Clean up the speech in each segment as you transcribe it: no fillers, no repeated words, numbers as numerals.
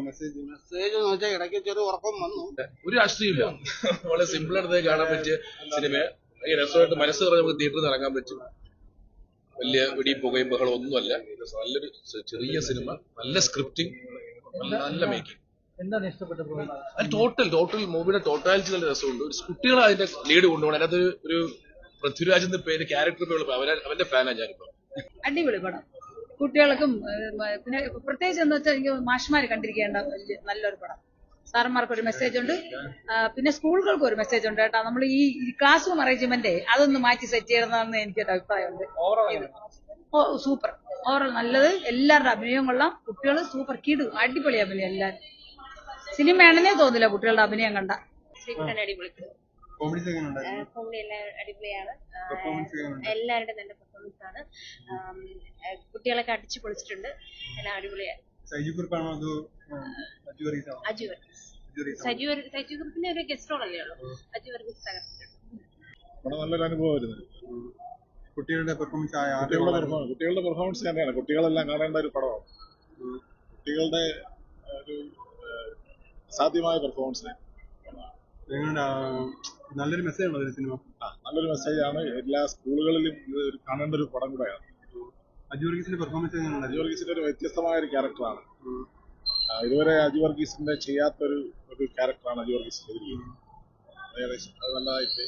Message എന്ന് വെച്ചാൽ ഇടയ്ക്ക് ചെറിയ ഉറക്കം വന്നു. ഒരു രാഷ്ട്രീയമില്ല. വളരെ സിമ്പിൾ ആയിട്ട് കാണാൻ പറ്റിയ സിനിമ. ഈ രസമായിട്ട് മനസ്സ് പറഞ്ഞ് നമുക്ക് തിയേറ്ററിൽ ഇറങ്ങാൻ പറ്റും. വലിയ വെടിയും പുകയും ബഹളം ഒന്നുമല്ല. നല്ലൊരു ചെറിയ സിനിമ, നല്ല സ്ക്രിപ്റ്റിംഗ്, നല്ല മേക്കിംഗ്. എന്താണ് ഇഷ്ടപ്പെട്ടത്? അത് ടോട്ടൽ മൂവിയുടെ ടോട്ടാലിറ്റി നല്ല രസമുണ്ട്. കുട്ടികൾ അതിന്റെ ലീഡ് കൊണ്ടുപോകണം. അതിനകത്ത് ഒരു പൃഥ്വിരാജ് എന്ന പേര് ക്യാരക്ടർ പേരുള്ള അവന്റെ ഫാനാണ് ഞാനിപ്പോ. അടിപൊളി പടം. കുട്ടികൾക്കും പിന്നെ പ്രത്യേകിച്ച് എന്താ വെച്ചാൽ എനിക്ക് മാഷ്മാര് കണ്ടിരിക്കേണ്ട നല്ലൊരു പടം. സാറന്മാർക്ക് ഒരു മെസ്സേജ് ഉണ്ട്, പിന്നെ സ്കൂളുകൾക്ക് ഒരു മെസ്സേജ് ഉണ്ട് കേട്ടോ. നമ്മൾ ഈ ക്ലാസ് റൂം അറേഞ്ച്മെന്റ് അതൊന്ന് മാറ്റി സെറ്റ് ചെയ്യണമെന്ന് എനിക്കൊരു അഭിപ്രായമുണ്ട്. സൂപ്പർ ഓവറോൾ നല്ലത്. എല്ലാവരുടെ അഭിനയം കൊള്ളാം. കുട്ടികൾ സൂപ്പർ കിടു അടിപൊളി അഭിനയം. എല്ലാവരും സിനിമയാണെന്നേ തോന്നില്ല കുട്ടികളുടെ അഭിനയം കണ്ട. അടിപൊളി കോമഡി എല്ലാം അടിപൊളിയാണ്. എല്ലാവരുടെയും നല്ല പെർഫോമൻസ് ആണ്. കുട്ടികളൊക്കെ അടിച്ചു പൊളിച്ചിട്ടുണ്ട്. എല്ലാം അടിപൊളിയാണ്. സജു വർഗീസിന്റെ ഒരു ഗസ്റ്റ് റോൾ അല്ലേ ഉള്ളൂ. സജു വർഗീസ് തകർത്തിട്ടുണ്ട്. നല്ലൊരു അനുഭവമായിരുന്നു. കുട്ടികളുടെ പെർഫോമൻസ് കുട്ടികളുടെ പെർഫോമൻസ് തന്നെയാണ്. കുട്ടികളെല്ലാം കാണേണ്ട ഒരു പടമാണ്. കുട്ടികളുടെ ഒരു സാധ്യമായ പെർഫോമൻസ് നല്ലൊരു മെസ്സേജ് ഉണ്ടോ സിനിമ? നല്ലൊരു മെസ്സേജാണ്. എല്ലാ സ്കൂളുകളിലും ഇത് കാണേണ്ട ഒരു പടം കൂടെയാണ്. അജു വർഗീസിന്റെ പെർഫോമൻസ് എങ്ങനെയാണ്? അജു വർഗീസിന്റെ ഒരു വ്യത്യസ്തമായ ഒരു ക്യാരക്ടറാണ്. ഇതുവരെ അജു വർഗീസിന്റെ ചെയ്യാത്തൊരു ക്യാരക്ടറാണ് അജു വർഗീസ് ചെയ്തിരിക്കുന്നത്. അത് നല്ലതായിട്ട്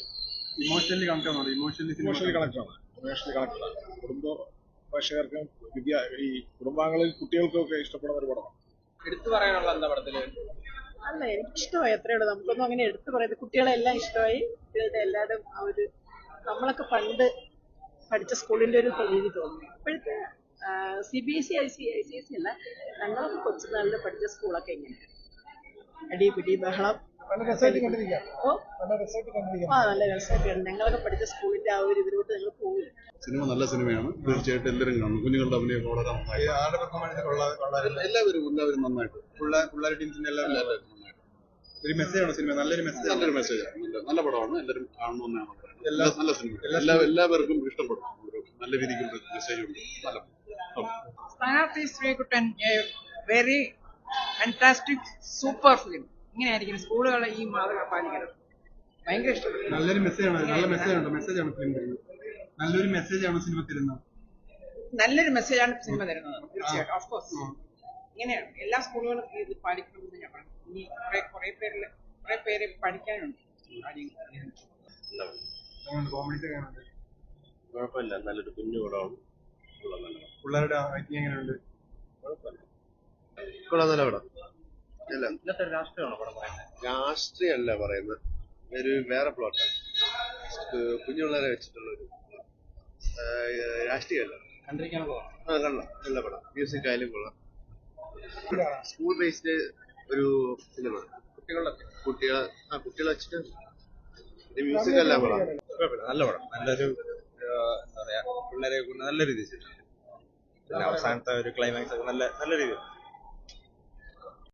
ഇമോഷണലി കണക്റ്റാണ്. ഇമോഷണലി കണക്റ്റാണ്. കുടുംബ പ്രേക്ഷകർക്കും ഈ കുടുംബാംഗങ്ങളിൽ കുട്ടികൾക്കും ഒക്കെ ഇഷ്ടപ്പെടുന്ന ഒരു പടമാണ്. എടുത്തു പറയാനുള്ള എന്താ പടത്തില്? അല്ല, എനിക്കിഷ്ടമായി. അത്രയുള്ളൂ. നമുക്കൊന്നും അങ്ങനെ എടുത്തു പറയുന്നത്. കുട്ടികളെല്ലാം ഇഷ്ടമായി. കുട്ടികളുടെ എല്ലാവരും ആ ഒരു നമ്മളൊക്കെ പണ്ട് പഠിച്ച സ്കൂളിന്റെ ഒരു പ്രതീതി തോന്നി. ഇപ്പോഴത്തെ CBSE ICSE അല്ല, ഞങ്ങളൊക്കെ കൊച്ചുനാളിൽ പഠിച്ച സ്കൂളൊക്കെ എങ്ങനെയാണ് അടി പിടി ബഹളം. നല്ല രസമായിട്ട് ഞങ്ങളൊക്കെ പഠിച്ച സ്കൂളിന്റെ ആ ഒരു ഇതിലോട്ട് ഞങ്ങൾ പോകില്ല. സിനിമ നല്ല സിനിമയാണ്. തീർച്ചയായിട്ടും എല്ലാവരും കാണും. കുഞ്ഞുങ്ങളുടെ അഭിനയം വളരെ നന്നായി. എല്ലാവരും നന്നായിട്ട് പിള്ളേർ ടീംസിന്റെ എല്ലാവരും നന്നായിട്ട്. ഒരു മെസ്സേജാണ് സിനിമ. നല്ലൊരു മെസ്സേജാണ്. നല്ല പടമാണ്. എല്ലാവരും കാണണമെന്നാണ് പറയുന്നത്. നല്ല സിനിമ. എല്ലാവർക്കും ഇഷ്ടപ്പെടും. നല്ല രീതിക്കുള്ള മെസ്സേജ് ഉണ്ട്. നല്ല സ്ഥാനാർത്ഥി Sreekuttan very fantastic super film. ഇങ്ങനെയായിരിക്കും സ്കൂളുകളെ ഈ മാതൃക പാലിക്കുന്നത്. ഭയങ്കര ഇഷ്ടപ്പെട്ടു. നല്ലൊരു മെസ്സേജാണ്. നല്ല മെസ്സേജാണ്. മെസ്സേജാണ് ഫിലിം തരുന്നത്. നല്ലൊരു മെസ്സേജാണ് സിനിമ തരുന്നത്. നല്ലൊരു മെസ്സേജാണ് സിനിമ തരുന്നത്. തീർച്ചയായിട്ടും ഓഫ് കോഴ്സ് ഇങ്ങനെയാണ് എല്ലാ സ്കൂളുകളും ഇത് പാലിക്കണമെന്ന് ഞാൻ പറഞ്ഞു. ഇനി കുറെ പേര് പഠിക്കാനുണ്ട്. കുഴപ്പമില്ല. നല്ലൊരു കുഞ്ഞു പടമാണ്. പിള്ളേരുടെ ആക്ടിങ് എങ്ങനെയുണ്ട്? നല്ല പടം. ഇന്നത്തെ രാഷ്ട്രീയമാണോ പടം പറയുന്നത്? രാഷ്ട്രീയമല്ല പറയുന്നത്. ഒരു വേറെ പ്ലോട്ടാണ്. കുഞ്ഞുപിള്ളേരെ വെച്ചിട്ടുള്ള ഒരു രാഷ്ട്രീയമല്ല. കണ്ടിരിക്കാനോ? കൊള്ളാം. നല്ല പടം. മ്യൂസിക് ആയാലും കൊള്ളാം. സ്കൂൾ ബേസ്ഡ് ഒരു ഫിലിമ. കുട്ടികളെ വെച്ചിട്ട് മ്യൂസിക് എല്ലാം കൊള്ളാം. നല്ല പടം. നല്ലൊരു എന്താ പറയാ, പിള്ളേരെ നല്ലൊരു രീതിയിൽ അവസാനത്തെ ഒരു ക്ലൈമാക്സ് ഒക്കെ നല്ല രീതിയിൽ